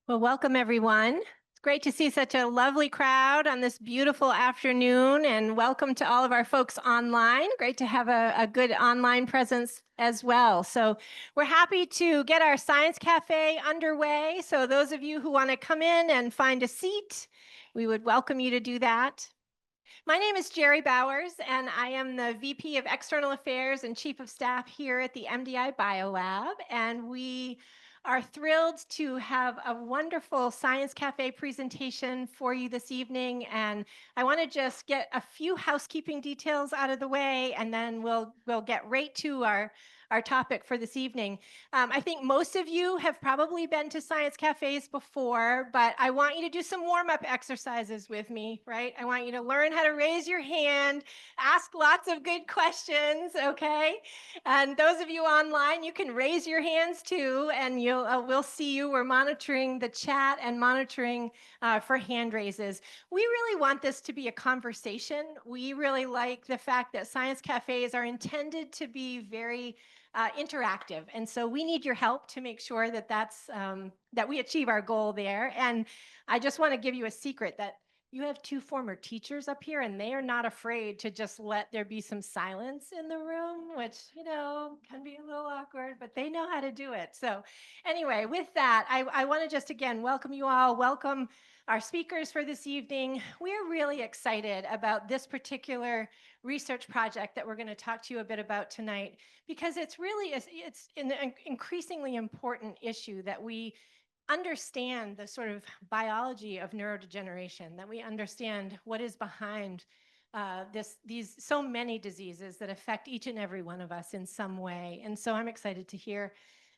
Well, welcome everyone. It's great to see such a lovely crowd on this beautiful afternoon, and welcome to all of our folks online. Great to have a good online presence as well. So we're happy to get our Science Cafe underway. So those of you who want to come in and find a seat, we would welcome you to do that. My name is Jerry Bowers, and I am the VP of External Affairs and Chief of Staff here at the MDI Biolab. And we are thrilled to have a wonderful Science Cafe presentation for you this evening. And I want to just get a few housekeeping details out of the way, and then we'll get right to our topic for this evening. I think most of you have probably been to science cafes before, but I want you to do some warm-up exercises with me, right? I want you to learn how to raise your hand, ask lots of good questions, okay? And those of you online, you can raise your hands too, and we'll see you. We're monitoring the chat and monitoring for hand raises. We really want this to be a conversation. We really like the fact that science cafes are intended to be very interactive. And so we need your help to make sure that that we achieve our goal there. And I just want to give you a secret that you have two former teachers up here, and they are not afraid to just let there be some silence in the room, which, can be a little awkward, but they know how to do it. So anyway, with that, I want to just again welcome you all. Welcome our speakers for this evening. We're really excited about this particular research project that we're going to talk to you a bit about tonight, because it's an increasingly important issue that we understand the sort of biology of neurodegeneration, that we understand what is behind these so many diseases that affect each and every one of us in some way. And so I'm excited to hear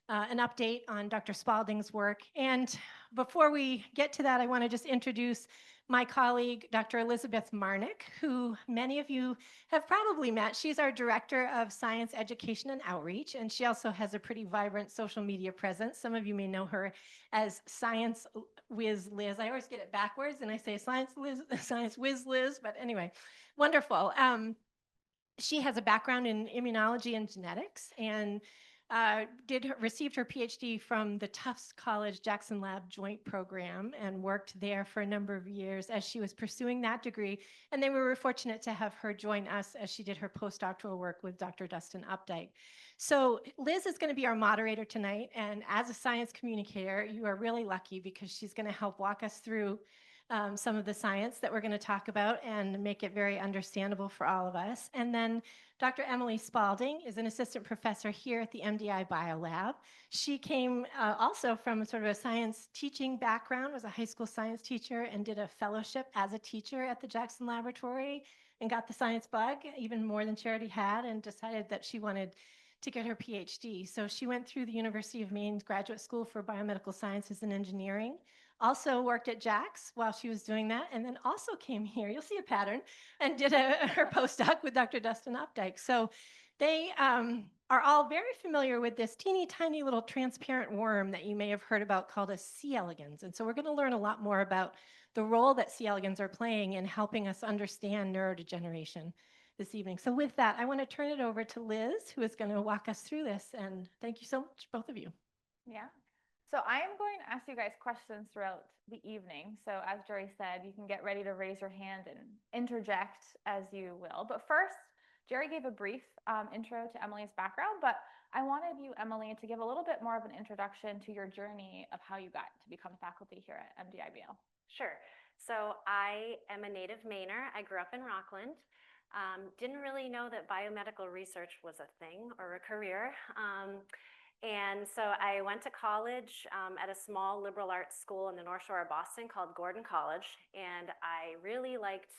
an update on Dr. Spaulding's work. And before we get to that, I want to just introduce my colleague, Dr. Elizabeth Marnick, who many of you have probably met. She's our Director of Science Education and Outreach, and she also has a pretty vibrant social media presence. Some of you may know her as Science Whiz Liz. I always get it backwards, and I say Science Whiz Liz, but anyway, wonderful. She has a background in immunology and genetics, and received her Ph.D. from the Tufts College Jackson Lab Joint Program, and worked there for a number of years as she was pursuing that degree. And then we were fortunate to have her join us as she did her postdoctoral work with Dr. Dustin Updike. So Liz is going to be our moderator tonight, and as a science communicator, you are really lucky because she's going to help walk us through some of the science that we're going to talk about and make it very understandable for all of us. And then Dr. Emily Spaulding is an assistant professor here at the MDI Biolab. She came also from sort of a science teaching background, was a high school science teacher, and did a fellowship as a teacher at the Jackson Laboratory, and got the science bug, even more than Charity had, and decided that she wanted to get her PhD. So she went through the University of Maine's Graduate School for Biomedical Sciences and Engineering, also worked at Jax while she was doing that, and then also came here, you'll see a pattern, and did her postdoc with Dr. Dustin Updike. So they are all very familiar with this teeny tiny little transparent worm that you may have heard about called a C. elegans. And so we're going to learn a lot more about the role that C. elegans are playing in helping us understand neurodegeneration this evening. So with that, I want to turn it over to Liz, who is going to walk us through this. And thank you so much, both of you. Yeah. So I am going to ask you guys questions throughout the evening. So as Jerry said, you can get ready to raise your hand and interject as you will. But first, Jerry gave a brief intro to Emily's background, but I wanted you, Emily, to give a little bit more of an introduction to your journey of how you got to become faculty here at MDIBL. Sure. So I am a native Mainer. I grew up in Rockland. Didn't really know that biomedical research was a thing or a career. And so I went to college at a small liberal arts school in the North Shore of Boston called Gordon College. And I really liked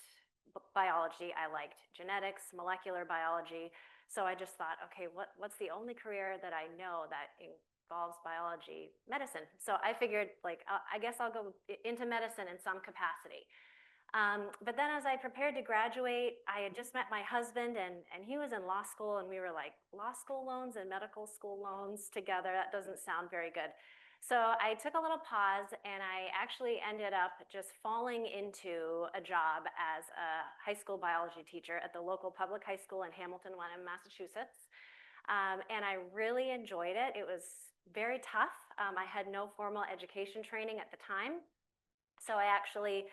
biology. I liked genetics, molecular biology. So I just thought, okay, what's the only career that I know that involves biology? Medicine. So I figured, like, I guess I'll go into medicine in some capacity. But then as I prepared to graduate, I had just met my husband, and he was in law school, and we were like, law school loans and medical school loans together, that doesn't sound very good. So I took a little pause, and I actually ended up just falling into a job as a high school biology teacher at the local public high school in Hamilton, Wenham, Massachusetts. And I really enjoyed it. It was very tough. I had no formal education training at the time. So I actually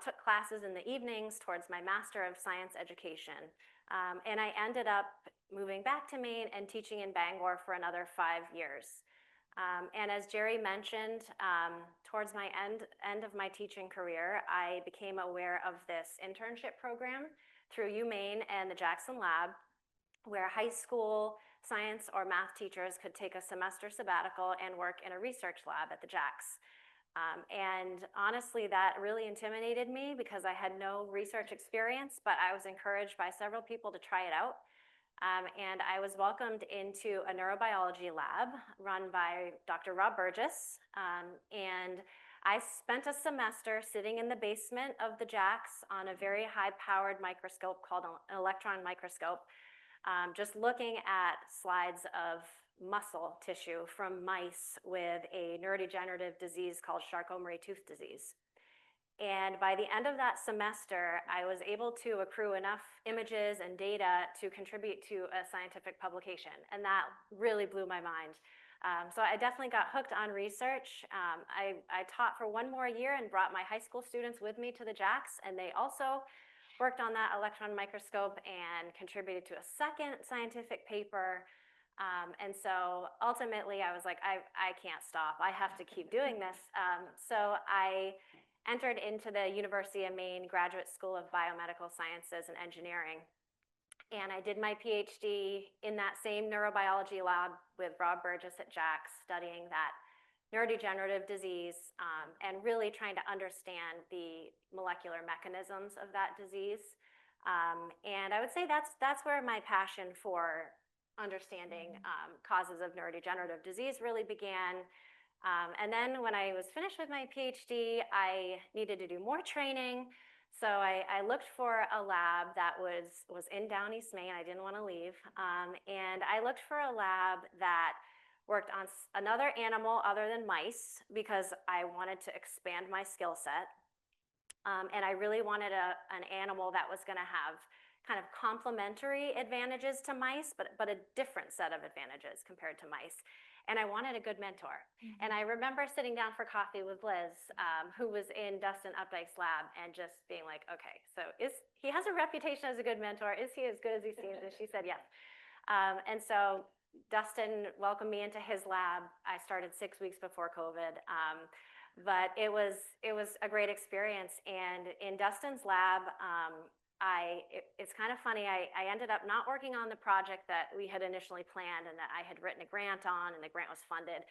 took classes in the evenings towards my Master of Science Education. And I ended up moving back to Maine and teaching in Bangor for another 5 years. And as Jerry mentioned, towards my end of my teaching career, I became aware of this internship program through UMaine and the Jackson Lab, where high school science or math teachers could take a semester sabbatical and work in a research lab at the Jacks. And honestly, that really intimidated me because I had no research experience, but I was encouraged by several people to try it out. And I was welcomed into a neurobiology lab run by Dr. Rob Burgess. And I spent a semester sitting in the basement of the Jacks on a very high-powered microscope called an electron microscope, just looking at slides of muscle tissue from mice with a neurodegenerative disease called Charcot-Marie Tooth disease. And by the end of that semester, I was able to accrue enough images and data to contribute to a scientific publication. And that really blew my mind. So I definitely got hooked on research. I taught for 1 more year and brought my high school students with me to the Jacks, and they also worked on that electron microscope and contributed to a second scientific paper. And so ultimately I was like, I can't stop. I have to keep doing this. So I entered into the University of Maine Graduate School of Biomedical Sciences and Engineering. And I did my PhD in that same neurobiology lab with Rob Burgess at Jacks, studying that neurodegenerative disease and really trying to understand the molecular mechanisms of that disease. And I would say that's where my passion for understanding causes of neurodegenerative disease really began. And then when I was finished with my PhD, I needed to do more training. So I looked for a lab that was in Down East Maine. I didn't want to leave. And I looked for a lab that worked on another animal other than mice because I wanted to expand my skill set. And I really wanted an animal that was going to have kind of complementary advantages to mice, but a different set of advantages compared to mice. And I wanted a good mentor. And I remember sitting down for coffee with Liz, who was in Dustin Updike's lab, and just being like, okay, so he has a reputation as a good mentor. Is he as good as he seems? And she said yes. And so Dustin welcomed me into his lab. I started 6 weeks before COVID. But it was a great experience. And in Dustin's lab, it's kind of funny, I ended up not working on the project that we had initially planned and that I had written a grant on, and the grant was funded.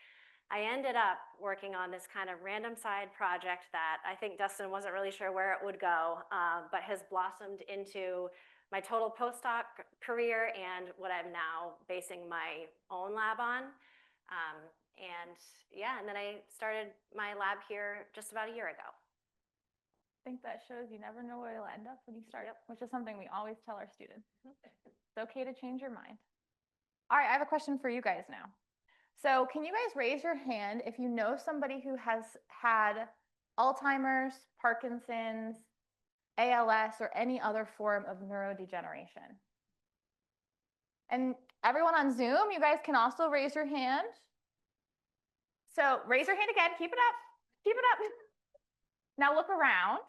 I ended up working on this kind of random side project that I think Dustin wasn't really sure where it would go, but has blossomed into my total postdoc career and what I'm now basing my own lab on. And then I started my lab here just about a year ago. I think that shows you never know where you'll end up when you start, which is something we always tell our students. It's okay to change your mind. All right, I have a question for you guys now. So can you guys raise your hand if you know somebody who has had Alzheimer's, Parkinson's, ALS, or any other form of neurodegeneration? And everyone on Zoom, you guys can also raise your hand. So raise your hand again, keep it up, keep it up. Now look around,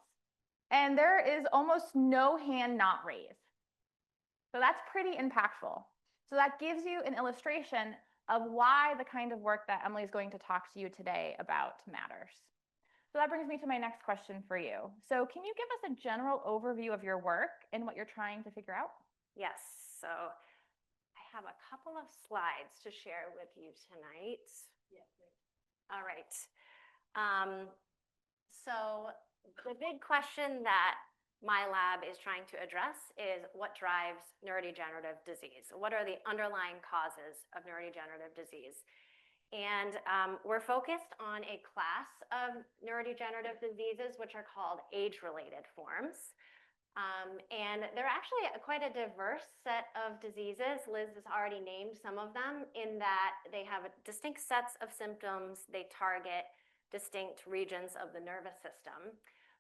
and there is almost no hand not raised. So that's pretty impactful. So that gives you an illustration of why the kind of work that Emily is going to talk to you today about matters. So that brings me to my next question for you. So can you give us a general overview of your work and what you're trying to figure out? Yes, so I have a couple of slides to share with you tonight. Yes. All right. So the big question that my lab is trying to address is what drives neurodegenerative disease? What are the underlying causes of neurodegenerative disease? And we're focused on a class of neurodegenerative diseases, which are called age-related forms. And they're actually quite a diverse set of diseases. Liz has already named some of them in that they have distinct sets of symptoms. They target distinct regions of the nervous system,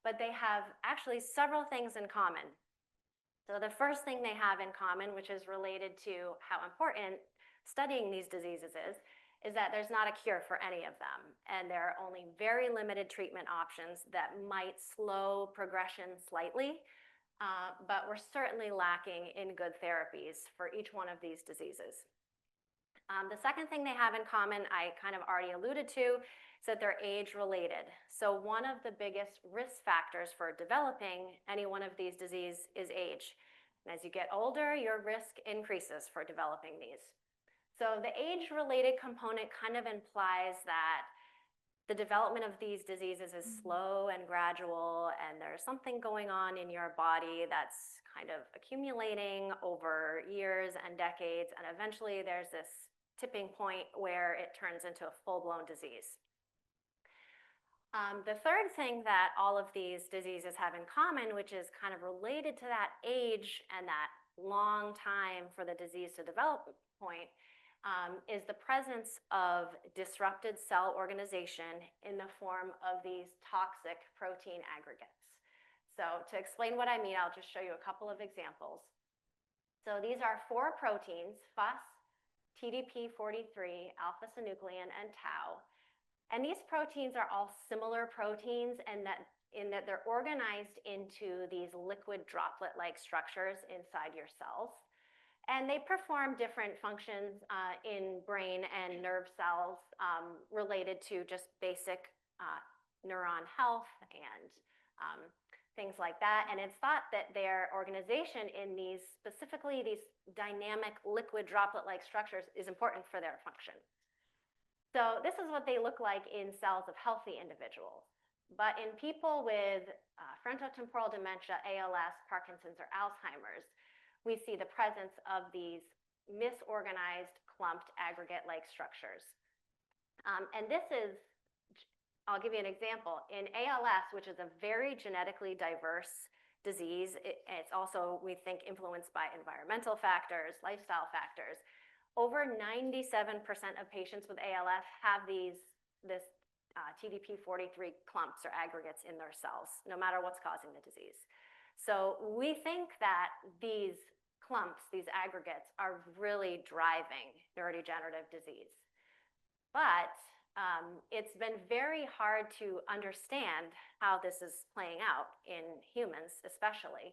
but they have actually several things in common. So the first thing they have in common, which is related to how important studying these diseases is that there's not a cure for any of them, and there are only very limited treatment options that might slow progression slightly, but we're certainly lacking in good therapies for each one of these diseases. The second thing they have in common, I kind of already alluded to, is that they're age-related. So one of the biggest risk factors for developing any one of these diseases is age. And as you get older, your risk increases for developing these. So the age-related component kind of implies that the development of these diseases is slow and gradual, and there's something going on in your body that's kind of accumulating over years and decades, and eventually there's this tipping point where it turns into a full-blown disease. The third thing that all of these diseases have in common, which is kind of related to that age and that long time for the disease to develop point, is the presence of disrupted cell organization in the form of these toxic protein aggregates. So to explain what I mean, I'll just show you a couple of examples. So these are 4 proteins: FUS, TDP43, alpha-synuclein, and tau. And these proteins are all similar proteins in that they're organized into these liquid droplet-like structures inside your cells. And they perform different functions in brain and nerve cells related to just basic neuron health and things like that. And it's thought that their organization in these, specifically these dynamic liquid droplet-like structures, is important for their function. So this is what they look like in cells of healthy individuals. But in people with frontotemporal dementia, ALS, Parkinson's, or Alzheimer's, we see the presence of these misorganized, clumped, aggregate-like structures. And this is, I'll give you an example. In ALS, which is a very genetically diverse disease, it's also, we think, influenced by environmental factors, lifestyle factors. Over 97% of patients with ALS have this TDP43 clumps or aggregates in their cells, no matter what's causing the disease. So we think that these clumps, these aggregates, are really driving neurodegenerative disease. But it's been very hard to understand how this is playing out in humans, especially,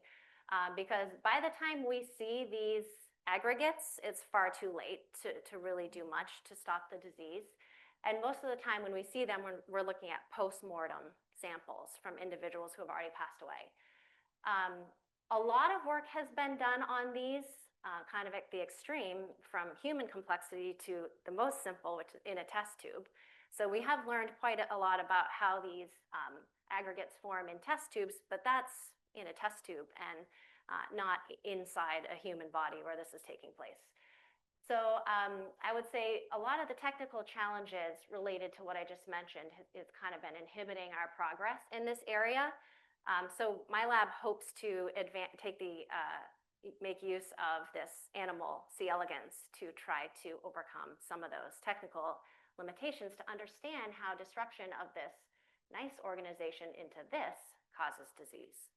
because by the time we see these aggregates, it's far too late to really do much to stop the disease. And most of the time when we see them, we're looking at post-mortem samples from individuals who have already passed away. A lot of work has been done on these, kind of at the extreme, from human complexity to the most simple, which is in a test tube. So we have learned quite a lot about how these aggregates form in test tubes, but that's in a test tube and not inside a human body where this is taking place. So I would say a lot of the technical challenges related to what I just mentioned has kind of been inhibiting our progress in this area. So my lab hopes to make use of this animal, C. elegans, to try to overcome some of those technical limitations to understand how disruption of this nice organization into this causes disease.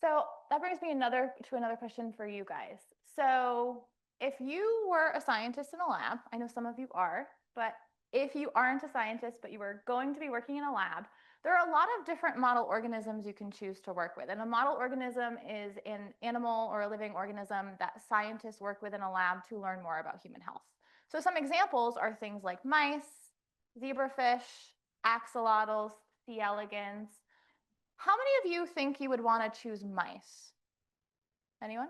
So that brings me to another question for you guys. So if you were a scientist in a lab, I know some of you are, but if you aren't a scientist, but you were going to be working in a lab, there are a lot of different model organisms you can choose to work with. And a model organism is an animal or a living organism that scientists work with in a lab to learn more about human health. So some examples are things like mice, zebrafish, axolotls, C. elegans. How many of you think you would want to choose mice? Anyone?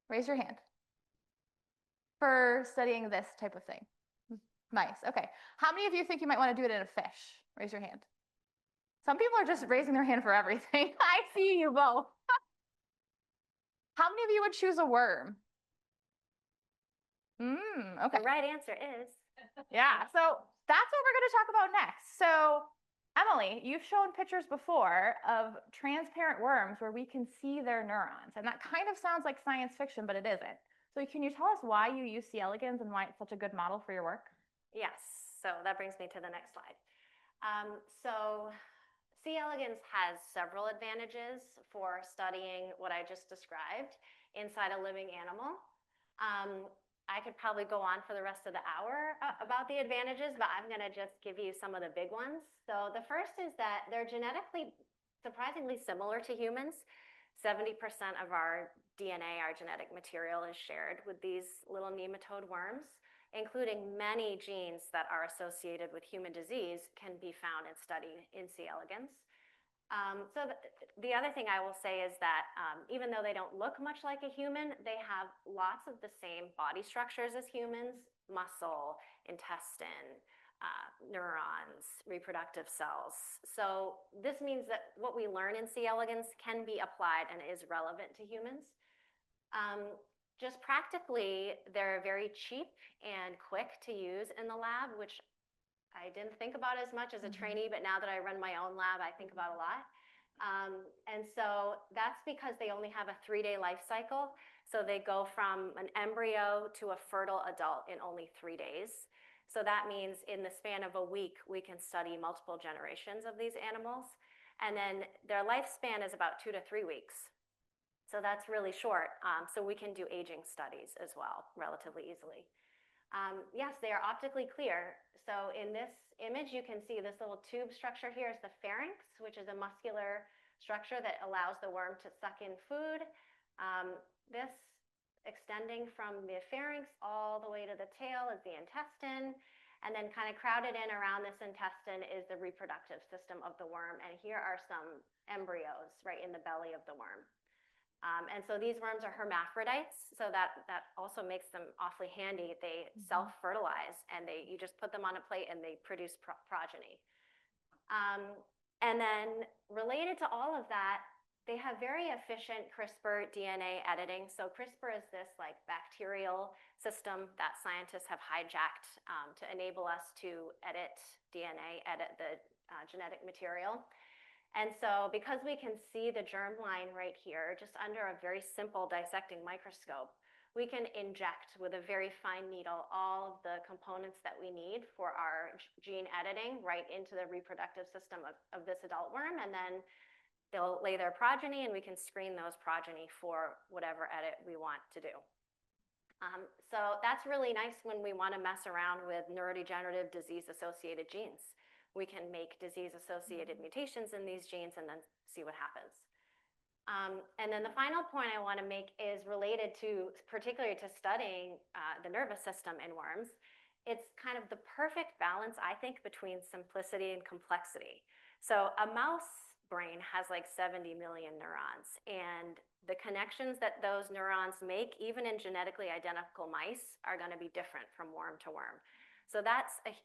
Raise your hand. For studying this type of thing. Mice, okay. How many of you think you might want to do it in a fish? Raise your hand. Some people are just raising their hand for everything. I see you both. How many of you would choose a worm? Okay. The right answer is. Yeah, so that's what we're going to talk about next. So Emily, you've shown pictures before of transparent worms where we can see their neurons. And that kind of sounds like science fiction, but it isn't. So can you tell us why you use C. elegans and why it's such a good model for your work? Yes, so that brings me to the next slide. So C. elegans has several advantages for studying what I just described inside a living animal. I could probably go on for the rest of the hour about the advantages, but I'm going to just give you some of the big ones. So the first is that they're genetically surprisingly similar to humans. 70% of our DNA, our genetic material, is shared with these little nematode worms, including many genes that are associated with human disease can be found and studied in C. elegans. So the other thing I will say is that even though they don't look much like a human, they have lots of the same body structures as humans: muscle, intestine, neurons, reproductive cells. So this means that what we learn in C. elegans can be applied and is relevant to humans. Just practically, they're very cheap and quick to use in the lab, which I didn't think about as much as a trainee, but now that I run my own lab, I think about a lot. And so that's because they only have a 3-day life cycle. So they go from an embryo to a fertile adult in only 3 days. So that means in the span of a week, we can study multiple generations of these animals. And then their lifespan is about 2 to 3 weeks. So that's really short. So we can do aging studies as well relatively easily. Yes, they are optically clear. So in this image, you can see this little tube structure here is the pharynx, which is a muscular structure that allows the worm to suck in food. This extending from the pharynx all the way to the tail is the intestine. And then kind of crowded in around this intestine is the reproductive system of the worm. And here are some embryos right in the belly of the worm. And so these worms are hermaphrodites, so that also makes them awfully handy. They self-fertilize, and you just put them on a plate and they produce progeny. And then related to all of that, they have very efficient CRISPR DNA editing. So CRISPR is this like bacterial system that scientists have hijacked to enable us to edit DNA, edit the genetic material. And so because we can see the germline right here, just under a very simple dissecting microscope, we can inject with a very fine needle all of the components that we need for our gene editing right into the reproductive system of this adult worm. And then they'll lay their progeny, and we can screen those progeny for whatever edit we want to do. So that's really nice when we want to mess around with neurodegenerative disease-associated genes. We can make disease-associated mutations in these genes and then see what happens. And then the final point I want to make is related to, particularly to studying the nervous system in worms. It's kind of the perfect balance, I think, between simplicity and complexity. So a mouse brain has like 70 million neurons, and the connections that those neurons make, even in genetically identical mice, are going to be different from worm to worm. So that's a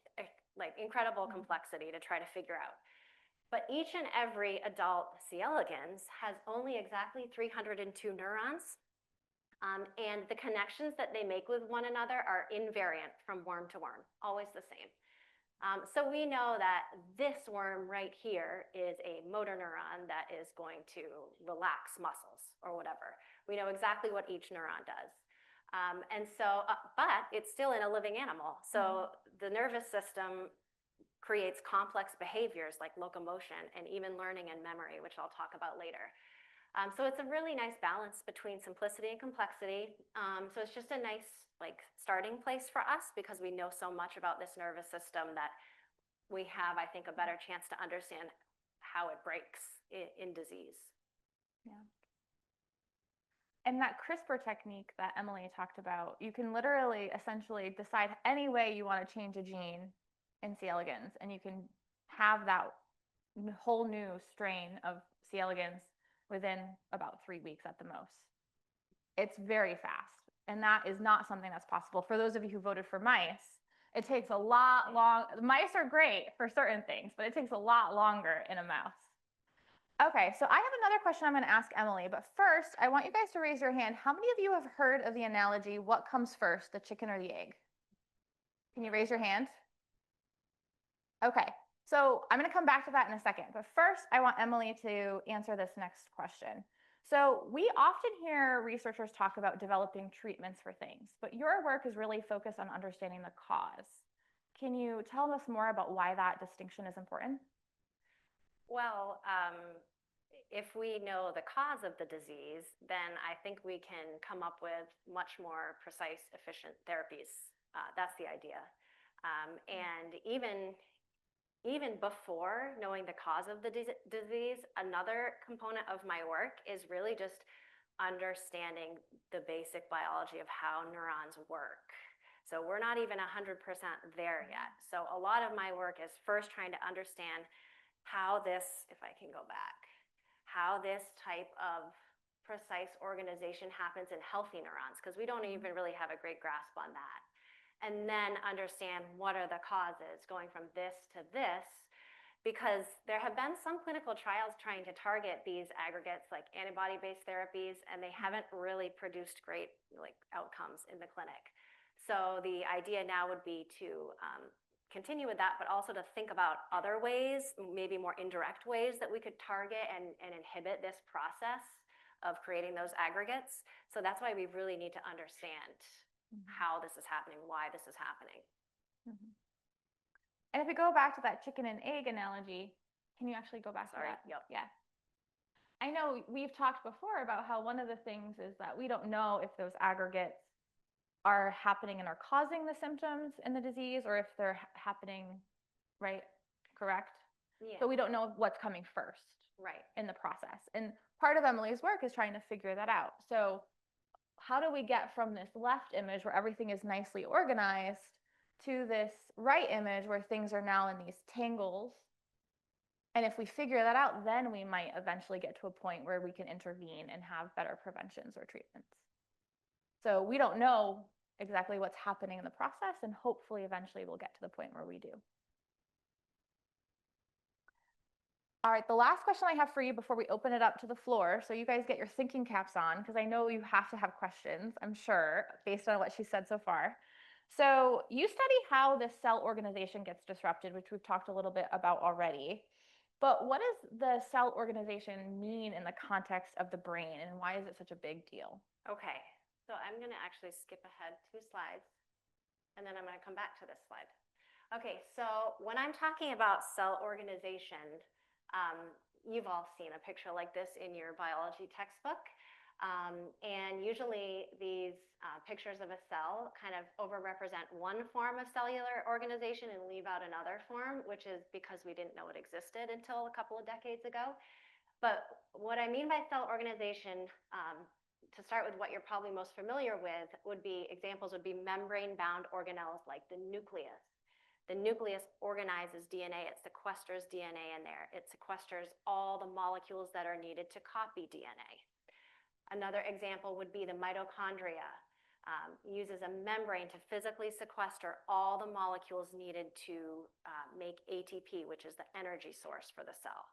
like incredible complexity to try to figure out. But each and every adult C. elegans has only exactly 302 neurons. And the connections that they make with one another are invariant from worm to worm, always the same. So we know that this worm right here is a motor neuron that is going to relax muscles or whatever. We know exactly what each neuron does. And so, but it's still in a living animal. So the nervous system creates complex behaviors like locomotion and even learning and memory, which I'll talk about later. So it's a really nice balance between simplicity and complexity. So it's just a nice like starting place for us because we know so much about this nervous system that we have, I think, a better chance to understand how it breaks in disease. Yeah. And that CRISPR technique that Emily talked about, you can literally essentially decide any way you want to change a gene in C. elegans, and you can have that whole new strain of C. elegans within about 3 weeks at the most. It's very fast, and that is not something that's possible. For those of you who voted for mice, it takes a lot long. Mice are great for certain things, but it takes a lot longer in a mouse. Okay, so I have another question I'm going to ask Emily, but first, I want you guys to raise your hand. How many of you have heard of the analogy, what comes first, the chicken or the egg? Can you raise your hand? Okay, so I'm going to come back to that in a second, but first, I want Emily to answer this next question. So we often hear researchers talk about developing treatments for things, but your work is really focused on understanding the cause. Can you tell us more about why that distinction is important? Well, if we know the cause of the disease, then I think we can come up with much more precise, efficient therapies. That's the idea. And even before knowing the cause of the disease, another component of my work is really just understanding the basic biology of how neurons work. So we're not even 100% there yet. So a lot of my work is first trying to understand how this, if I can go back, how this type of precise organization happens in healthy neurons, because we don't even really have a great grasp on that. And then understand what are the causes going from this to this, because there have been some clinical trials trying to target these aggregates like antibody-based therapies, and they haven't really produced great outcomes in the clinic. So the idea now would be to continue with that, but also to think about other ways, maybe more indirect ways that we could target and inhibit this process of creating those aggregates. So that's why we really need to understand how this is happening, why this is happening. And if we go back to that chicken and egg analogy, can you actually go back to that? Yep. Yeah. I know we've talked before about how one of the things is that we don't know if those aggregates are happening and are causing the symptoms in the disease, or if they're happening, right? Correct? Yeah. So we don't know what's coming first, right, in the process. And part of Emily's work is trying to figure that out. So how do we get from this left image where everything is nicely organized to this right image where things are now in these tangles? And if we figure that out, then we might eventually get to a point where we can intervene and have better preventions or treatments. So we don't know exactly what's happening in the process, and hopefully eventually we'll get to the point where we do. All right, the last question I have for you before we open it up to the floor, so you guys get your thinking caps on, because I know you have to have questions, I'm sure, based on what she said so far. So you study how the cell organization gets disrupted, which we've talked a little bit about already. But what does the cell organization mean in the context of the brain, and why is it such a big deal? Okay, so I'm going to actually skip ahead 2 slides, and then I'm going to come back to this slide. Okay, so when I'm talking about cell organization, you've all seen a picture like this in your biology textbook. And usually these pictures of a cell kind of overrepresent one form of cellular organization and leave out another form, which is because we didn't know it existed until a couple of decades ago. But what I mean by cell organization, to start with what you're probably most familiar with, examples would be membrane-bound organelles like the nucleus. The nucleus organizes DNA, it sequesters DNA in there. It sequesters all the molecules that are needed to copy DNA. Another example would be the mitochondria. Uses a membrane to physically sequester all the molecules needed to make ATP, which is the energy source for the cell.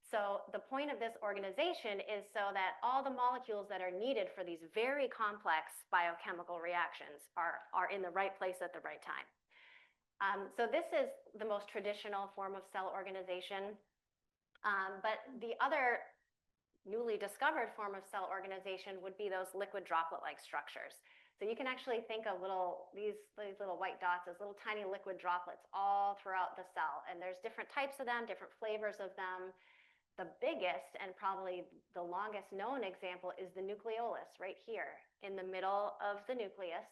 So the point of this organization is so that all the molecules that are needed for these very complex biochemical reactions are in the right place at the right time. So this is the most traditional form of cell organization. But the other newly discovered form of cell organization would be those liquid droplet-like structures. So you can actually think of these little white dots as little tiny liquid droplets all throughout the cell. And there's different types of them, different flavors of them. The biggest and probably the longest known example is the nucleolus right here in the middle of the nucleus.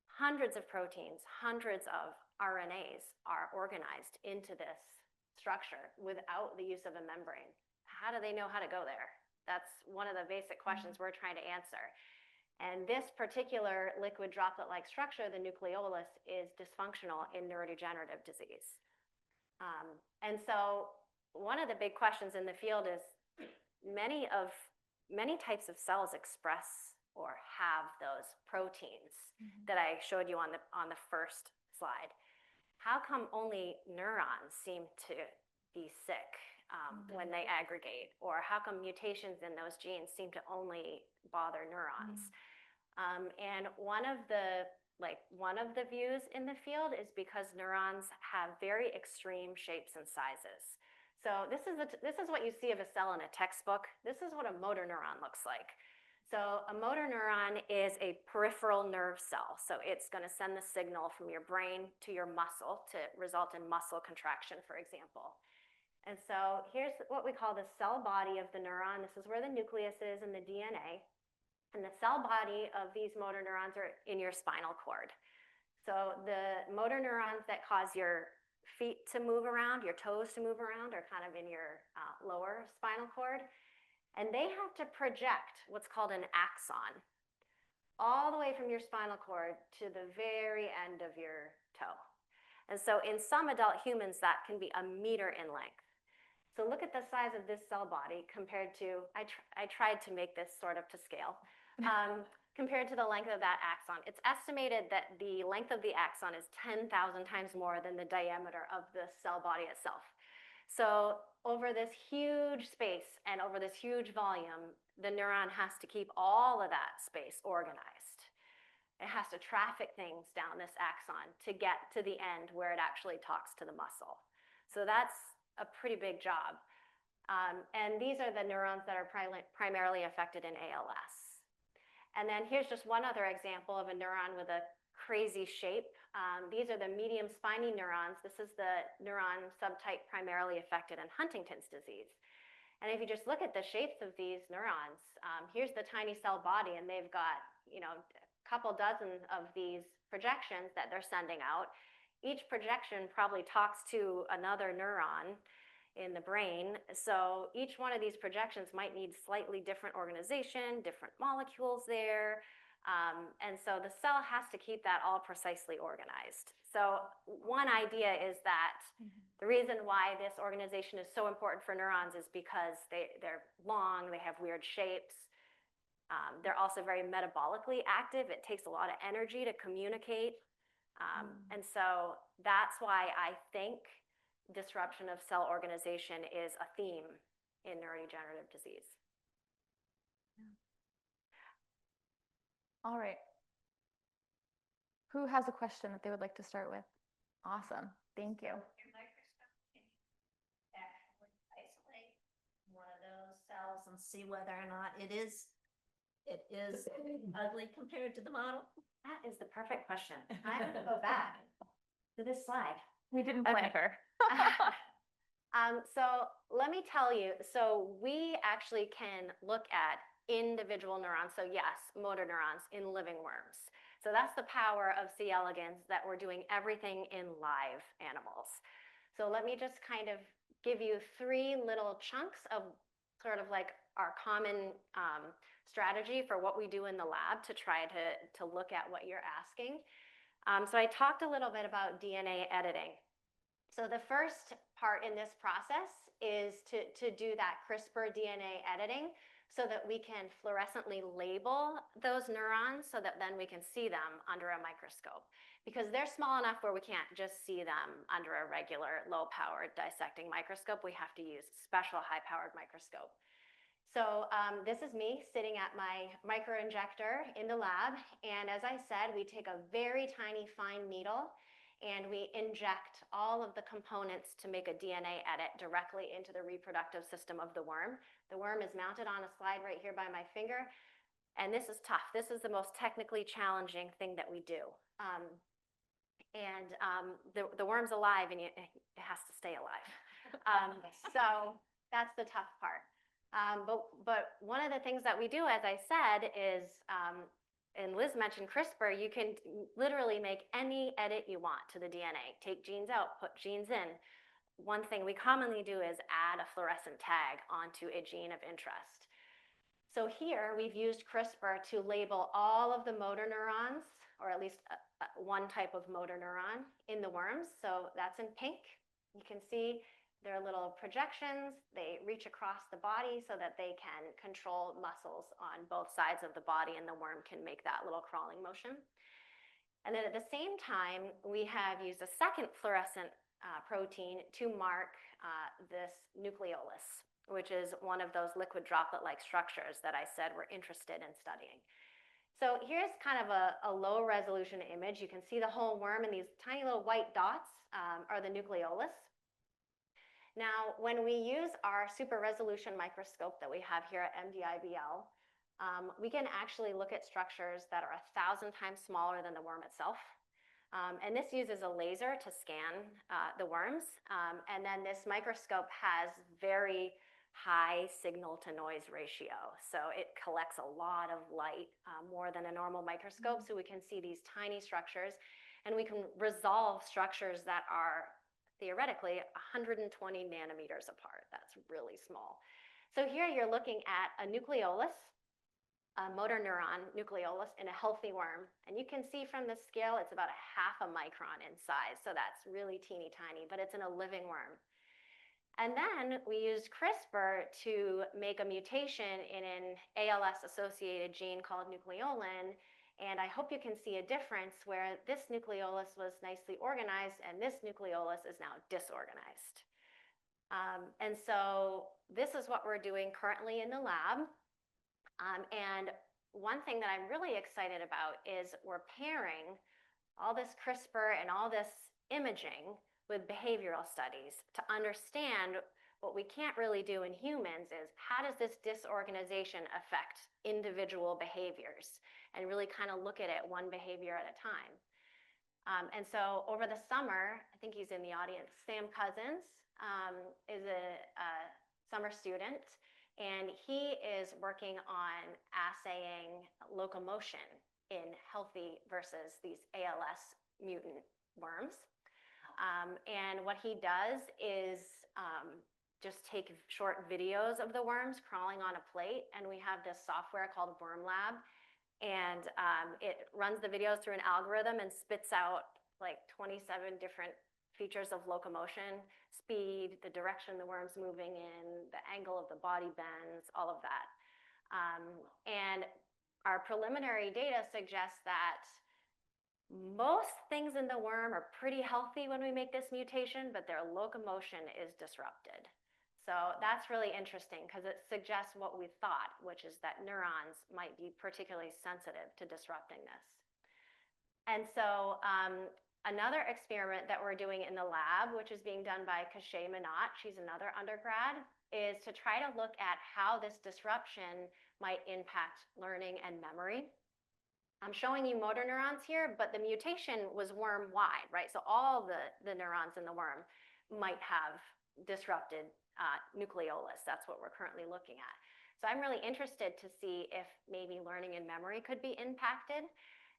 Hundreds of proteins, hundreds of RNAs are organized into this structure without the use of a membrane. How do they know how to go there? That's one of the basic questions we're trying to answer. And this particular liquid droplet-like structure, the nucleolus, is dysfunctional in neurodegenerative disease. And so one of the big questions in the field is many types of cells express or have those proteins that I showed you on the first slide. How come only neurons seem to be sick when they aggregate? Or how come mutations in those genes seem to only bother neurons? And one of the views in the field is because neurons have very extreme shapes and sizes. So this is what you see of a cell in a textbook. This is what a motor neuron looks like. So a motor neuron is a peripheral nerve cell. So it's going to send the signal from your brain to your muscle to result in muscle contraction, for example. And so here's what we call the cell body of the neuron. This is where the nucleus is in the DNA. And the cell body of these motor neurons are in your spinal cord. So the motor neurons that cause your feet to move around, your toes to move around, are kind of in your lower spinal cord. And they have to project what's called an axon all the way from your spinal cord to the very end of your toe. And so in some adult humans, that can be a meter in length. So look at the size of this cell body compared to, I tried to make this sort of to scale, compared to the length of that axon. It's estimated that the length of the axon is 10,000 times more than the diameter of the cell body itself. So over this huge space and over this huge volume, the neuron has to keep all of that space organized. It has to traffic things down this axon to get to the end where it actually talks to the muscle. So that's a pretty big job. And these are the neurons that are primarily affected in ALS. And then here's just one other example of a neuron with a crazy shape. These are the medium spiny neurons. This is the neuron subtype primarily affected in Huntington's disease. And if you just look at the shapes of these neurons, here's the tiny cell body, and they've got, you know, a couple dozen of these projections that they're sending out. Each projection probably talks to another neuron in the brain. So each one of these projections might need slightly different organization, different molecules there. And so the cell has to keep that all precisely organized. So one idea is that the reason why this organization is so important for neurons is because they're long, they have weird shapes. They're also very metabolically active. It takes a lot of energy to communicate. And so that's why I think disruption of cell organization is a theme in neurodegenerative disease. All right. Who has a question that they would like to start with? Awesome. Thank you. Your microscope can actually isolate one of those cells and see whether or not it is ugly compared to the model? That is the perfect question. I have to go back to this slide. We didn't plan her. So let me tell you, so we actually can look at individual neurons. So yes, motor neurons in living worms. So that's the power of C. elegans, that we're doing everything in live animals. So let me just kind of give you 3 little chunks of sort of like our common strategy for what we do in the lab to try to look at what you're asking. So I talked a little bit about DNA editing. So the first part in this process is to do that CRISPR DNA editing so that we can fluorescently label those neurons so that then we can see them under a microscope. Because they're small enough where we can't just see them under a regular low-powered dissecting microscope. We have to use a special high-powered microscope. So this is me sitting at my microinjector in the lab. And as I said, we take a very tiny fine needle and we inject all of the components to make a DNA edit directly into the reproductive system of the worm. The worm is mounted on a slide right here by my finger. And this is tough. This is the most technically challenging thing that we do. The worm's alive and it has to stay alive. So that's the tough part. But one of the things that we do, as I said, is, and Liz mentioned CRISPR, you can literally make any edit you want to the DNA. Take genes out, put genes in. One thing we commonly do is add a fluorescent tag onto a gene of interest. So here we've used CRISPR to label all of the motor neurons, or at least one type of motor neuron in the worms. So that's in pink. You can see there are little projections. They reach across the body so that they can control muscles on both sides of the body, and the worm can make that little crawling motion. And then at the same time, we have used a second fluorescent protein to mark this nucleolus, which is one of those liquid droplet-like structures that I said we're interested in studying. So here's kind of a low resolution image. You can see the whole worm, and these tiny little white dots are the nucleolus. Now, when we use our super resolution microscope that we have here at MDI-BL, we can actually look at structures that are 1,000 times smaller than the worm itself. And this uses a laser to scan the worms. And then this microscope has very high signal to noise ratio. So it collects a lot of light, more than a normal microscope. So we can see these tiny structures, and we can resolve structures that are theoretically 120 nanometers apart. That's really small. So here you're looking at a nucleolus, a motor neuron nucleolus in a healthy worm. And you can see from the scale, it's about a half a micron in size. So that's really teeny tiny, but it's in a living worm. And then we used CRISPR to make a mutation in an ALS-associated gene called nucleolin. And I hope you can see a difference where this nucleolus was nicely organized and this nucleolus is now disorganized. And so this is what we're doing currently in the lab. And one thing that I'm really excited about is we're pairing all this CRISPR and all this imaging with behavioral studies to understand what we can't really do in humans is how does this disorganization affect individual behaviors, and really kind of look at it one behavior at a time. And so over the summer, I think he's in the audience, Sam Cousins is a summer student, and he is working on assaying locomotion in healthy versus these ALS mutant worms. And what he does is just take short videos of the worms crawling on a plate, and we have this software called Worm Lab, and it runs the videos through an algorithm and spits out like 27 different features of locomotion, speed, the direction the worm's moving in, the angle of the body bends, all of that. And our preliminary data suggests that most things in the worm are pretty healthy when we make this mutation, but their locomotion is disrupted. So that's really interesting because it suggests what we thought, which is that neurons might be particularly sensitive to disrupting this. And so another experiment that we're doing in the lab, which is being done by Café, she's another undergrad, is to try to look at how this disruption might impact learning and memory. I'm showing you motor neurons here, but the mutation was worm-wide, right? So all the neurons in the worm might have disrupted nucleolus. That's what we're currently looking at. So I'm really interested to see if maybe learning and memory could be impacted.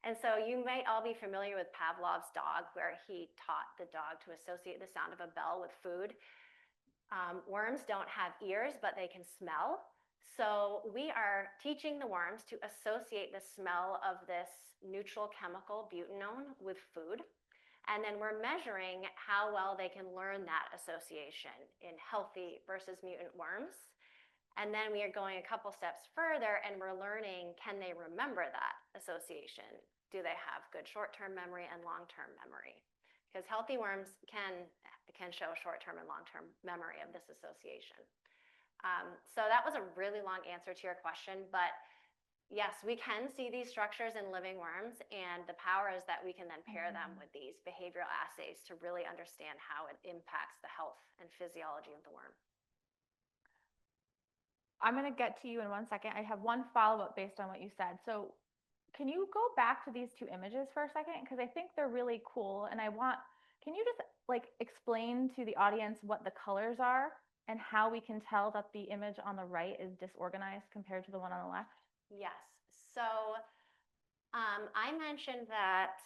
And so you might all be familiar with Pavlov's dog, where he taught the dog to associate the sound of a bell with food. Worms don't have ears, but they can smell. So we are teaching the worms to associate the smell of this neutral chemical, butanone, with food. And then we're measuring how well they can learn that association in healthy versus mutant worms. And then we are going a couple steps further, and we're learning, can they remember that association? Do they have good short-term memory and long-term memory? Because healthy worms can show short-term and long-term memory of this association. So that was a really long answer to your question, but yes, we can see these structures in living worms, and the power is that we can then pair them with these behavioral assays to really understand how it impacts the health and physiology of the worm. I'm going to get to you in 1 second. I have one follow-up based on what you said. So can you go back to these two images for a second? Because I think they're really cool, and can you just like explain to the audience what the colors are and how we can tell that the image on the right is disorganized compared to the one on the left? Yes. So I mentioned that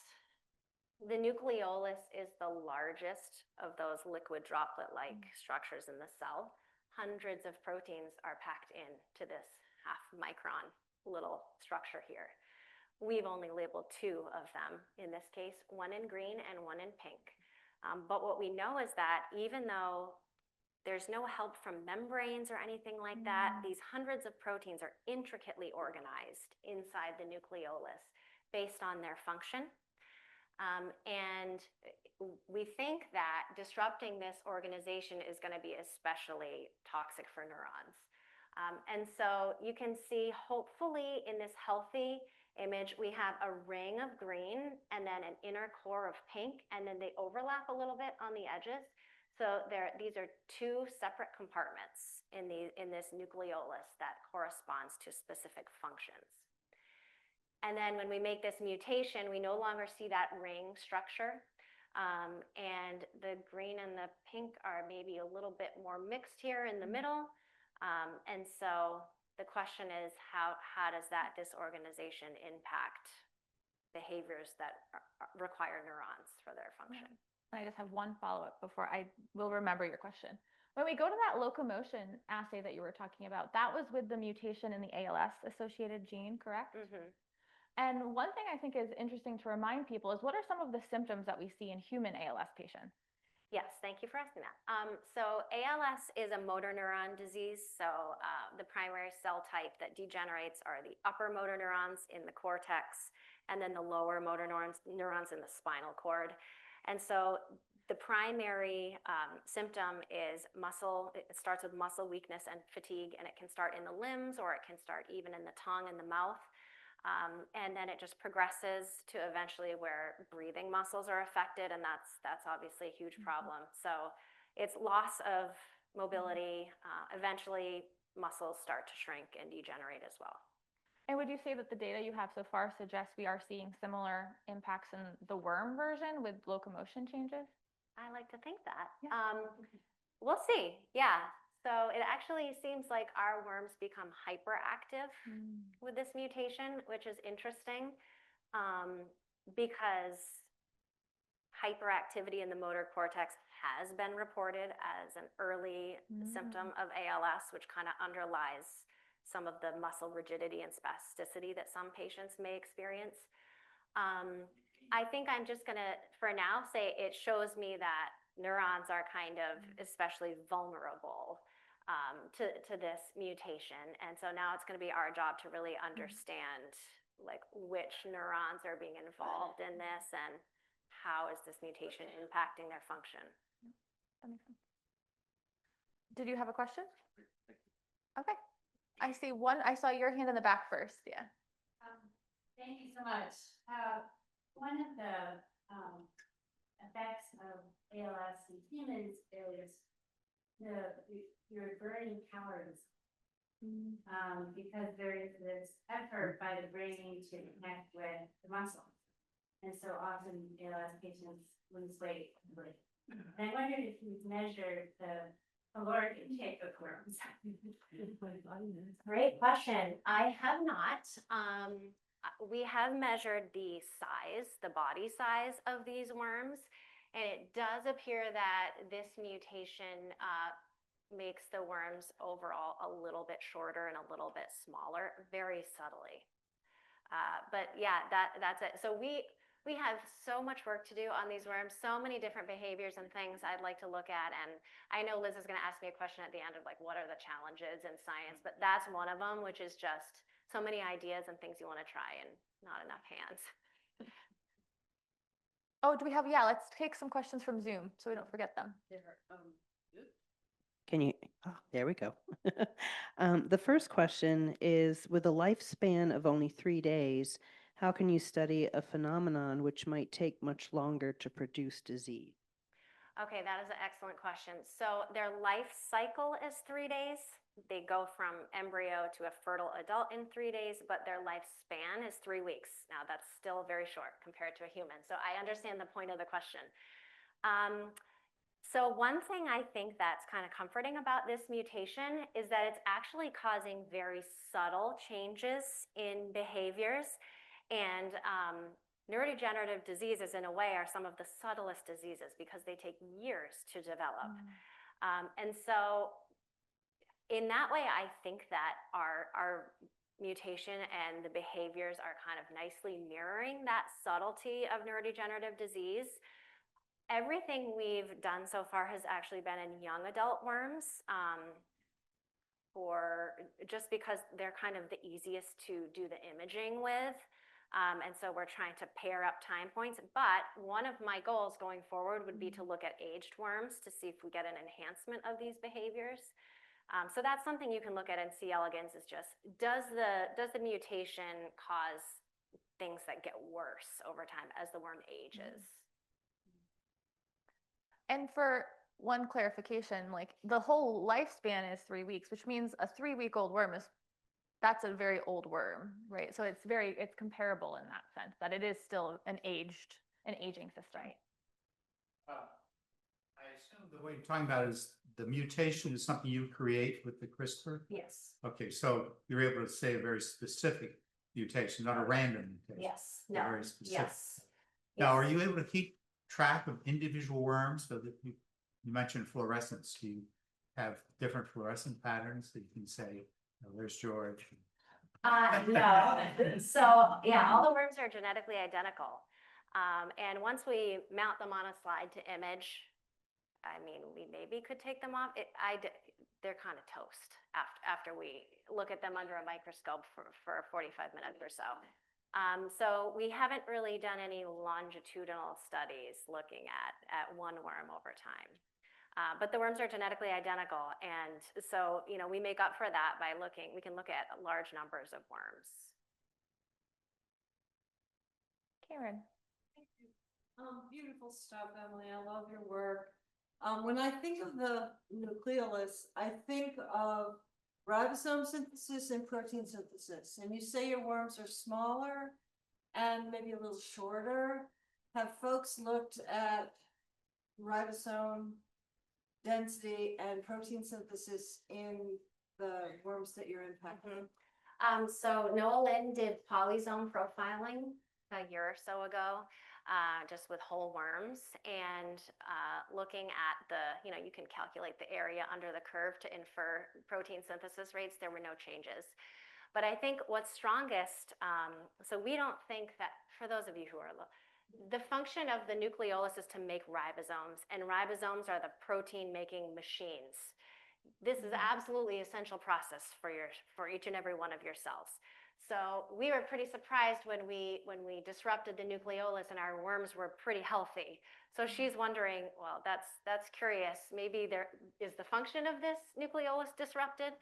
the nucleolus is the largest of those liquid droplet-like structures in the cell. Hundreds of proteins are packed into this half micron little structure here. We've only labeled 2 of them in this case, one in green and one in pink. But what we know is that even though there's no help from membranes or anything like that, these hundreds of proteins are intricately organized inside the nucleolus based on their function. And we think that disrupting this organization is going to be especially toxic for neurons. And so you can see, hopefully, in this healthy image, we have a ring of green and then an inner core of pink, and then they overlap a little bit on the edges. So these are 2 separate compartments in this nucleolus that corresponds to specific functions. And then when we make this mutation, we no longer see that ring structure. And the green and the pink are maybe a little bit more mixed here in the middle. And so the question is, how does that disorganization impact behaviors that require neurons for their function? I just have one follow-up before I will remember your question. When we go to that locomotion assay that you were talking about, that was with the mutation in the ALS associated gene, correct? Mm-hmm. And one thing I think is interesting to remind people is, what are some of the symptoms that we see in human ALS patients? Yes, thank you for asking that. So ALS is a motor neuron disease. So the primary cell type that degenerates are the upper motor neurons in the cortex, and then the lower motor neurons in the spinal cord. And so the primary symptom is muscle. It starts with muscle weakness and fatigue, and it can start in the limbs, or it can start even in the tongue and the mouth. And then it just progresses to eventually where breathing muscles are affected, and that's obviously a huge problem. So it's loss of mobility. Eventually, muscles start to shrink and degenerate as well. And would you say that the data you have so far suggests we are seeing similar impacts in the worm version with locomotion changes? I like to think that. Yeah. We'll see. Yeah. So it actually seems like our worms become hyperactive with this mutation, which is interesting, because hyperactivity in the motor cortex has been reported as an early symptom of ALS, which kind of underlies some of the muscle rigidity and spasticity that some patients may experience. I think I'm just going to, for now, say it shows me that neurons are kind of especially vulnerable to this mutation. And so now it's going to be our job to really understand like which neurons are being involved in this and how is this mutation impacting their function. That makes sense. Did you have a question? Okay. I saw your hand in the back first. Yeah. Thank you so much. One of the effects of ALS in humans is your burning calories, because there is this effort by the brain to connect with the muscle. And so often ALS patients lose weight quickly. And I wondered if you've measured the caloric intake of worms. Great question. I have not. We have measured the size, the body size of these worms, and it does appear that this mutation makes the worms overall a little bit shorter and a little bit smaller, very subtly. But yeah, that's it. So we have so much work to do on these worms, so many different behaviors and things I'd like to look at. And I know Liz is going to ask me a question at the end of like, what are the challenges in science? But that's one of them, which is just so many ideas and things you want to try and not enough hands. Oh, do we have, yeah, let's take some questions from Zoom so we don't forget them. Can you, there we go. The first question is, with a lifespan of only 3 days, how can you study a phenomenon which might take much longer to produce disease? Okay, that is an excellent question. So their life cycle is 3 days. They go from embryo to a fertile adult in 3 days, but their lifespan is 3 weeks. Now that's still very short compared to a human. So I understand the point of the question. So one thing I think that's kind of comforting about this mutation is that it's actually causing very subtle changes in behaviors. And neurodegenerative diseases, in a way, are some of the subtlest diseases because they take years to develop. And so in that way, I think that our mutation and the behaviors are kind of nicely mirroring that subtlety of neurodegenerative disease. Everything we've done so far has actually been in young adult worms, just because they're kind of the easiest to do the imaging with. And so we're trying to pair up time points. But one of my goals going forward would be to look at aged worms to see if we get an enhancement of these behaviors. So that's something you can look at in C. elegans, is just, does the mutation cause things that get worse over time as the worm ages? And for one clarification, like the whole lifespan is 3 weeks, which means a 3-week-old worm is that's a very old worm, right? So it's comparable in that sense, that it is still an aging system. Right. I assume the way you're talking about is the mutation is something you create with the CRISPR? Yes. Okay, so you're able to say a very specific mutation, not a random mutation. Yes. a No. Very specific. Yes. Now, are Yes. you able to keep track of individual worms? So that you mentioned fluorescence. Do you have different fluorescent patterns that you can say, oh, there's George? No. So yeah, all the worms are genetically identical. And once we mount them on a slide to image, I mean, we maybe could take them off. They're kind of toast after we look at them under a microscope for 45 minutes or so. So we haven't really done any longitudinal studies looking at one worm over time. But the worms are genetically identical. And so, we make up for that by we can look at large numbers of worms. Karen. Beautiful stuff, Emily. I love your work. When I think of the nucleolus, I think of ribosome synthesis and protein synthesis. And you say your worms are smaller and maybe a little shorter. Have folks looked at ribosome density and protein synthesis in the worms that you're impacting? So Noah Lynn did polysome profiling a year or so ago, just with whole worms, and looking at you can calculate the area under the curve to infer protein synthesis rates. There were no changes. But I think what's strongest, so we don't think that, for those of you who are the function of the nucleolus is to make ribosomes, and ribosomes are the protein-making machines. This is absolutely essential process for each and every one of your cells. So we were pretty surprised when we disrupted the nucleolus and our worms were pretty healthy. So she's wondering, well, that's curious. Maybe there is the function of this nucleolus disrupted.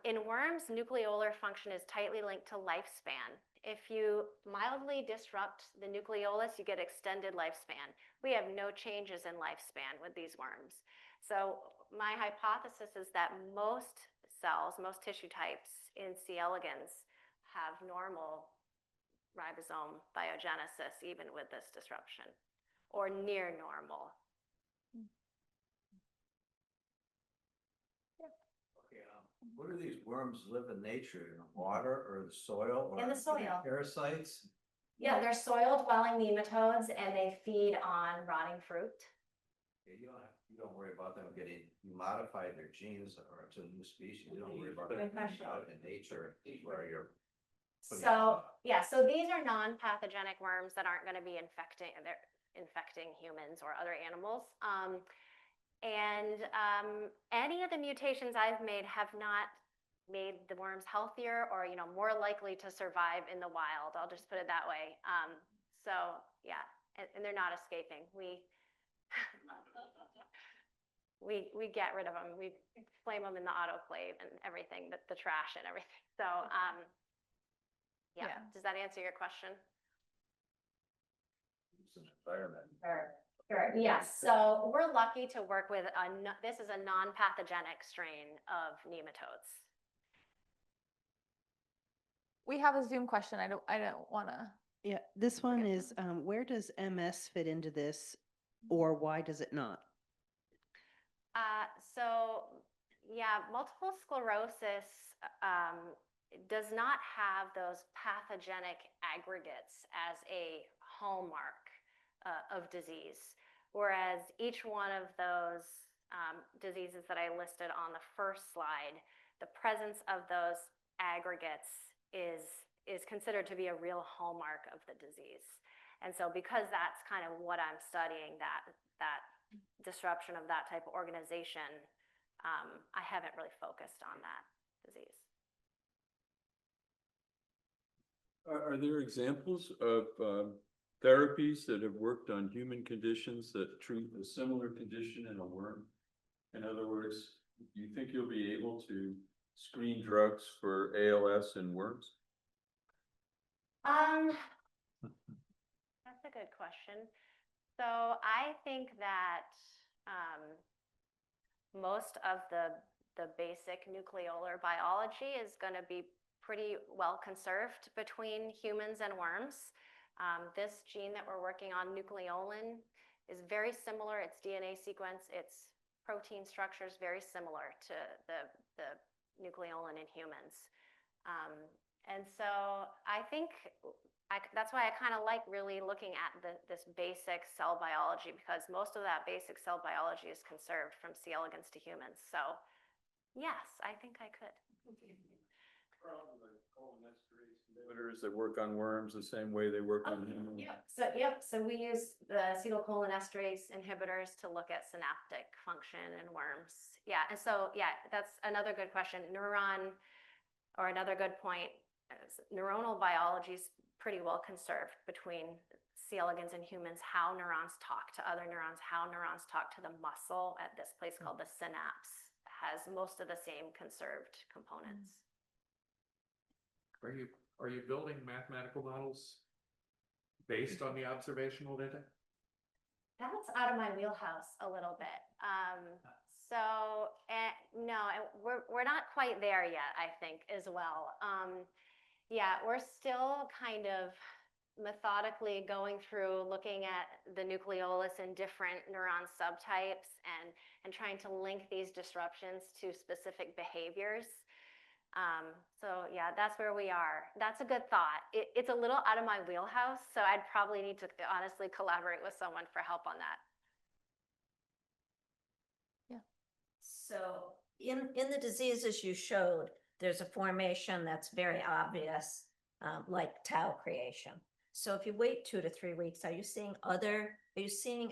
In worms, nucleolar function is tightly linked to lifespan. If you mildly disrupt the nucleolus, you get extended lifespan. We have no changes in lifespan with these worms. So my hypothesis is that most cells, most tissue types in C. elegans have normal ribosome biogenesis even with this disruption, or near normal. Where do these worms live in nature? In the water or the soil? Or In the soil. Parasites? Yeah, they're soil-dwelling nematodes, and they feed on rotting fruit. You don't worry about them getting modified their genes or to a new species. You don't worry about them out in nature where you're. So these are non-pathogenic worms that aren't going to be infecting humans or other animals. Any of the mutations I've made have not made the worms healthier or more likely to survive in the wild. I'll just put it that way. So yeah, and they're not escaping. We get rid of them. We flame them in the autoclave and everything, the trash and everything. So yeah. Does that answer your question? It's an environment. Sure. Yes. So we're lucky to work with this is a non-pathogenic strain of nematodes. We have a Zoom question. I don't want to. Yeah, this one is, where does MS fit into this, or why does it not? So yeah, multiple sclerosis does not have those pathogenic aggregates as a hallmark of disease, whereas each one of those diseases that I listed on the first slide, the presence of those aggregates is considered to be a real hallmark of the disease. And so because that's kind of what I'm studying, that disruption of that type of organization, I haven't really focused on that disease. Are there examples of therapies that have worked on human conditions that treat a similar condition in a worm? In other words, do you think you'll be able to screen drugs for ALS in worms? That's a good question. So I think that most of the the basic nucleolar biology is going to be pretty well conserved between humans and worms. This gene that we're working on, nucleolin, is very similar. Its DNA sequence, its protein structure is very similar to the nucleolin in humans. And so I think that's why I kind of like really looking at this basic cell biology, because most of that basic cell biology is conserved from C. elegans to humans. So yes, I think I could. Inhibitors that work on worms the same way they work on humans. So we use the acetylcholinesterase inhibitors to look at synaptic function in worms. Yeah, and so yeah, that's another good question. Another good point. Neuronal biology is pretty well conserved between C. elegans and humans. How neurons talk to other neurons, how neurons talk to the muscle at this place called the synapse has most of the same conserved components. Are you building mathematical models based on the observational data? That's out of my wheelhouse a little bit. No, we're not quite there yet, I think, as well. Yeah, we're still kind of methodically going through looking at the nucleolus in different neuron subtypes and trying to link these disruptions to specific behaviors. So yeah, that's where we are. That's a good thought. It's a little out of my wheelhouse, so I'd probably need to honestly collaborate with someone for help on that. So in the diseases you showed, there's a formation that's very obvious, like tau creation. So if you wait 2 to 3 weeks, are you seeing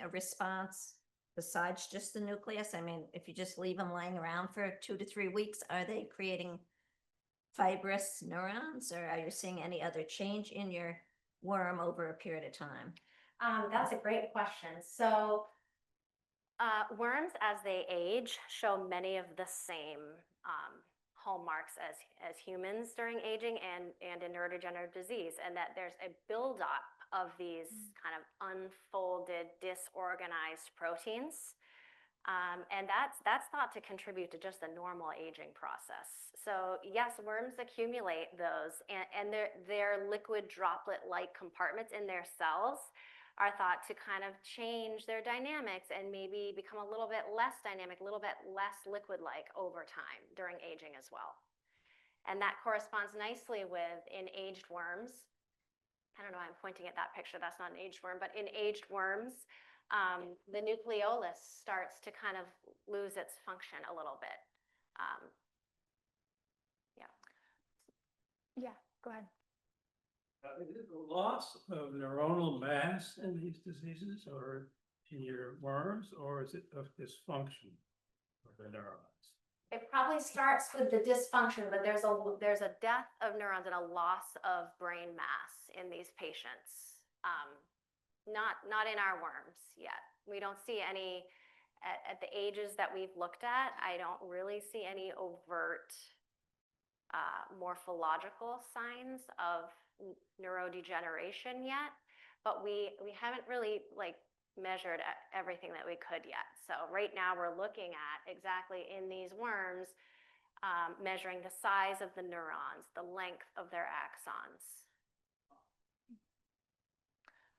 a response besides just the nucleus? I mean, if you just leave them lying around for 2 to 3 weeks, are they creating fibrous neurons, or are you seeing any other change in your worm over a period of time? That's a great question. So worms, as they age, show many of the same hallmarks as humans during aging and in neurodegenerative disease, and that there's a buildup of these kind of unfolded, disorganized proteins. And that's thought to contribute to just the normal aging process. So yes, worms accumulate those, and their liquid droplet-like compartments in their cells are thought to kind of change their dynamics and maybe become a little bit less dynamic, a little bit less liquid-like over time during aging as well. And that corresponds nicely with in aged worms. I don't know, I'm pointing at that picture, that's not an aged worm, but in aged worms, the nucleolus starts to kind of lose its function a little bit. Yeah, go ahead. Is it a loss of neuronal mass in these diseases or in your worms, or is it of dysfunction of the neurons? It probably starts with the dysfunction, but there's a death of neurons and a loss of brain mass in these patients. Not in our worms yet. We don't see any, at the ages that we've looked at, I don't really see any overt morphological signs of neurodegeneration yet, but we haven't really measured everything that we could yet. So right now we're looking at exactly in these worms, measuring the size of the neurons, the length of their axons.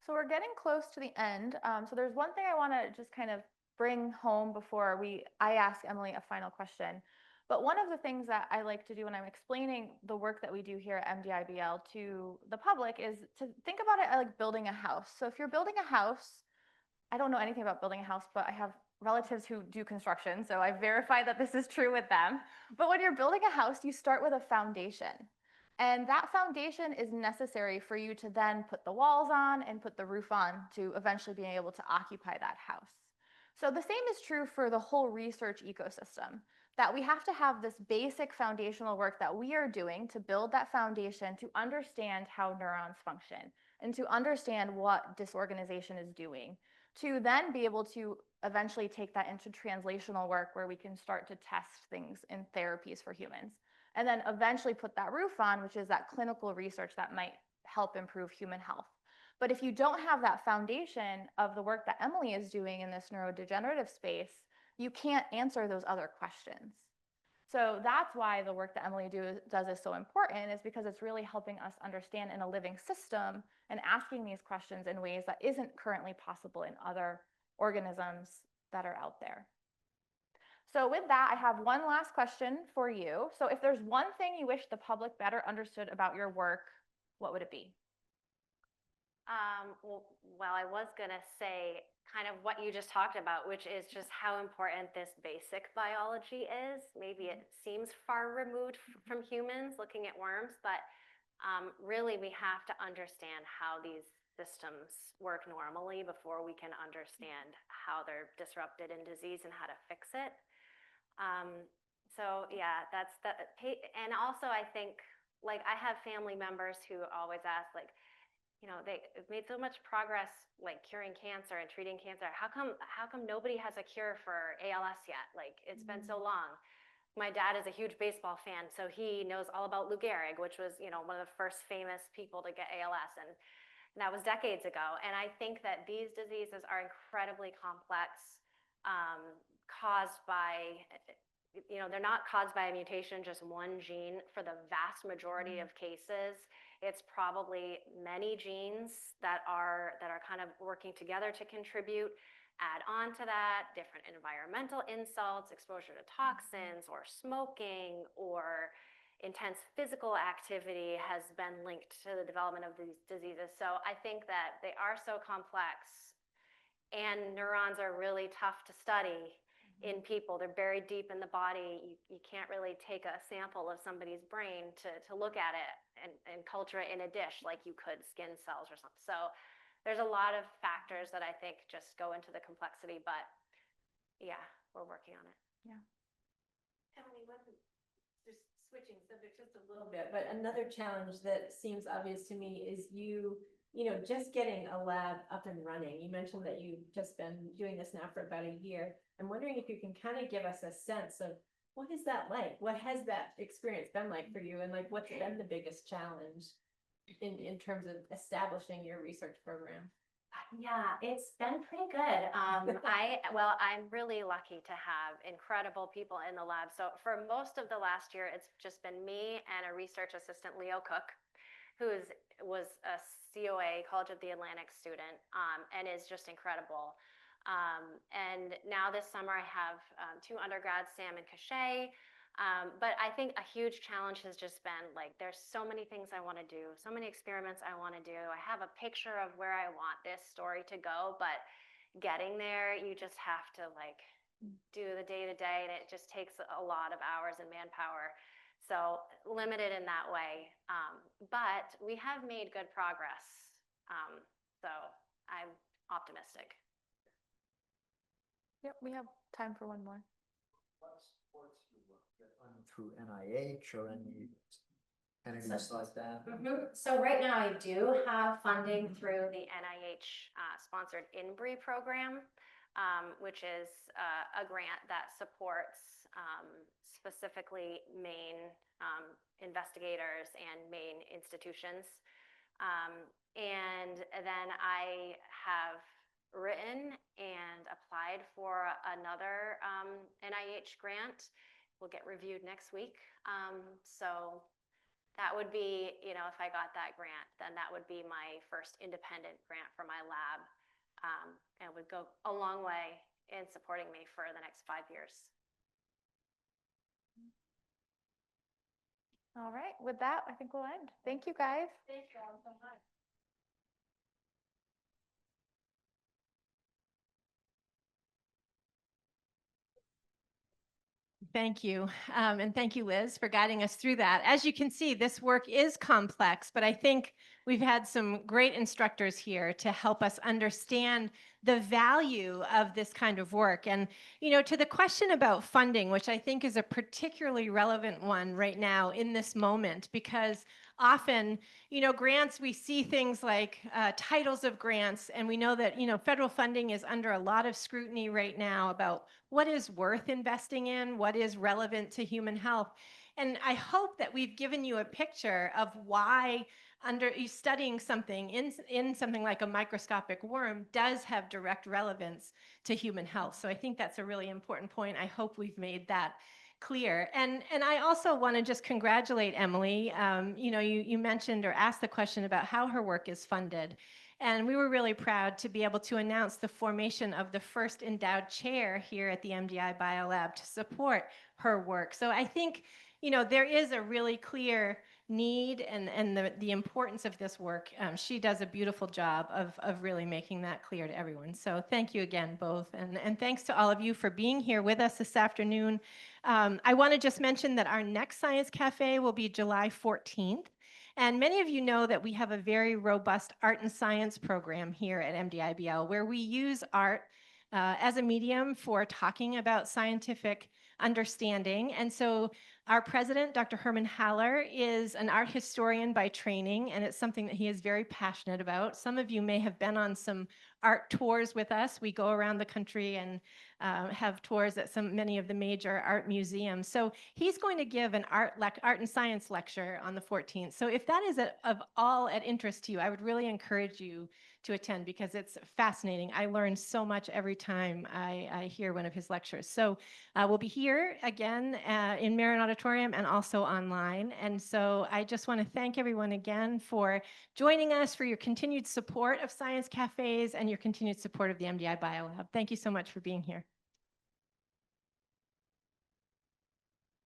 So we're getting close to the end. So there's one thing I want to just kind of bring home before I ask Emily a final question. But one of the things that I like to do when I'm explaining the work that we do here at MDIBL to the public is to think about it like building a house. So if you're building a house, I don't know anything about building a house, but I have relatives who do construction, so I verify that this is true with them. But when you're building a house, you start with a foundation. And that foundation is necessary for you to then put the walls on and put the roof on to eventually be able to occupy that house. So the same is true for the whole research ecosystem, that we have to have this basic foundational work that we are doing to build that foundation to understand how neurons function and to understand what disorganization is doing, to then be able to eventually take that into translational work where we can start to test things in therapies for humans. And then eventually put that roof on, which is that clinical research that might help improve human health. But if you don't have that foundation of the work that Emily is doing in this neurodegenerative space, you can't answer those other questions. So that's why the work that Emily does is so important, is because it's really helping us understand in a living system and asking these questions in ways that isn't currently possible in other organisms that are out there. So with that, I have one last question for you. So if there's one thing you wish the public better understood about your work, what would it be? Well, I was going to say kind of what you just talked about, which is just how important this basic biology is. Maybe it seems far removed from humans looking at worms, but really we have to understand how these systems work normally before we can understand how they're disrupted in disease and how to fix it. So yeah, that's the, and also I think, like, I have family members who always ask, like, you know, they've made so much progress, like curing cancer and treating cancer. How come nobody has a cure for ALS yet? Like, it's been so long. My dad is a huge baseball fan, so he knows all about Lou Gehrig, which was, you know, one of the first famous people to get ALS, and that was decades ago. And I think that these diseases are incredibly complex, caused by, you know, they're not caused by a mutation, just one gene for the vast majority of cases. It's probably many genes that are kind of working together to contribute. Add on to that different environmental insults, exposure to toxins or smoking or intense physical activity has been linked to the development of these diseases. So I think that they are so complex, and neurons are really tough to study in people. They're buried deep in the body. You can't really take a sample of somebody's brain to look at it and culture it in a dish like you could skin cells or something. So there's a lot of factors that I think just go into the complexity, but yeah, we're working on it. Yeah. Emily, just switching subjects just a little bit, but another challenge that seems obvious to me is you know, just getting a lab up and running. You mentioned that you've just been doing this now for about a year. I'm wondering if you can kind of give us a sense of what is that like? What has that experience been like for you? And like, what's been the biggest challenge in terms of establishing your research program? Yeah, it's been pretty good. I'm really lucky to have incredible people in the lab. So for most of the last year, it's just been me and a research assistant, Leo Cook, who was a COA, College of the Atlantic student, and is just incredible. And now this summer I have two undergrads, Sam and Café. But I think a huge challenge has just been, like, there's so many things I want to do, so many experiments I want to do. I have a picture of where I want this story to go, but getting there, you just have to, like, do the day-to-day, and it just takes a lot of hours and manpower. So limited in that way, but we have made good progress. So I'm optimistic. Yep, we have time for one more. What supports your work? Through NIH or anything like that? So right now I do have funding through the NIH sponsored INBRI program, which is a grant that supports specifically Maine investigators and Maine institutions. And then I have written and applied for another NIH grant. Will get reviewed next week. So that would be, you know, if I got that grant, then that would be my first independent grant for my lab, and would go a long way in supporting me for the next 5 years. All right, with that, I think we'll end. Thank you, guys. Thank you all so much. Thank you. And thank you, Liz, for guiding us through that. As you can see, this work is complex, but I think we've had some great instructors here to help us understand the value of this kind of work. And, you know, to the question about funding, which I think is a particularly relevant one right now in this moment, because often, you know, grants, we see things like titles of grants, and we know that, you know, federal funding is under a lot of scrutiny right now about what is worth investing in, what is relevant to human health. And I hope that we've given you a picture of why studying something in something like a microscopic worm does have direct relevance to human health. So I think that's a really important point. I hope we've made that clear. And I also want to just congratulate Emily. You mentioned or asked the question about how her work is funded. And we were really proud to be able to announce the formation of the first endowed chair here at the MDI Biolab to support her work. So I think, there is a really clear need and the importance of this work. She does a beautiful job of really making that clear to everyone. So thank you again, both. And thanks to all of you for being here with us this afternoon. I want to just mention that our next Science Cafe will be July 14th. And many of you know that we have a very robust art and science program here at MDIBL where we use art as a medium for talking about scientific understanding. And so our president, Dr. Herman Haller, is an art historian by training, and it's something that he is very passionate about. Some of you may have been on some art tours with us. We go around the country and have tours at many of the major art museums. So he's going to give an art and science lecture on the 14th. So if that is of all at interest to you, I would really encourage you to attend because it's fascinating. I learn so much every time I hear one of his lectures. So we'll be here again in Marin Auditorium and also online. And so I just want to thank everyone again for joining us, for your continued support of Science Cafes and your continued support of the MDI Biolab. Thank you so much for being here.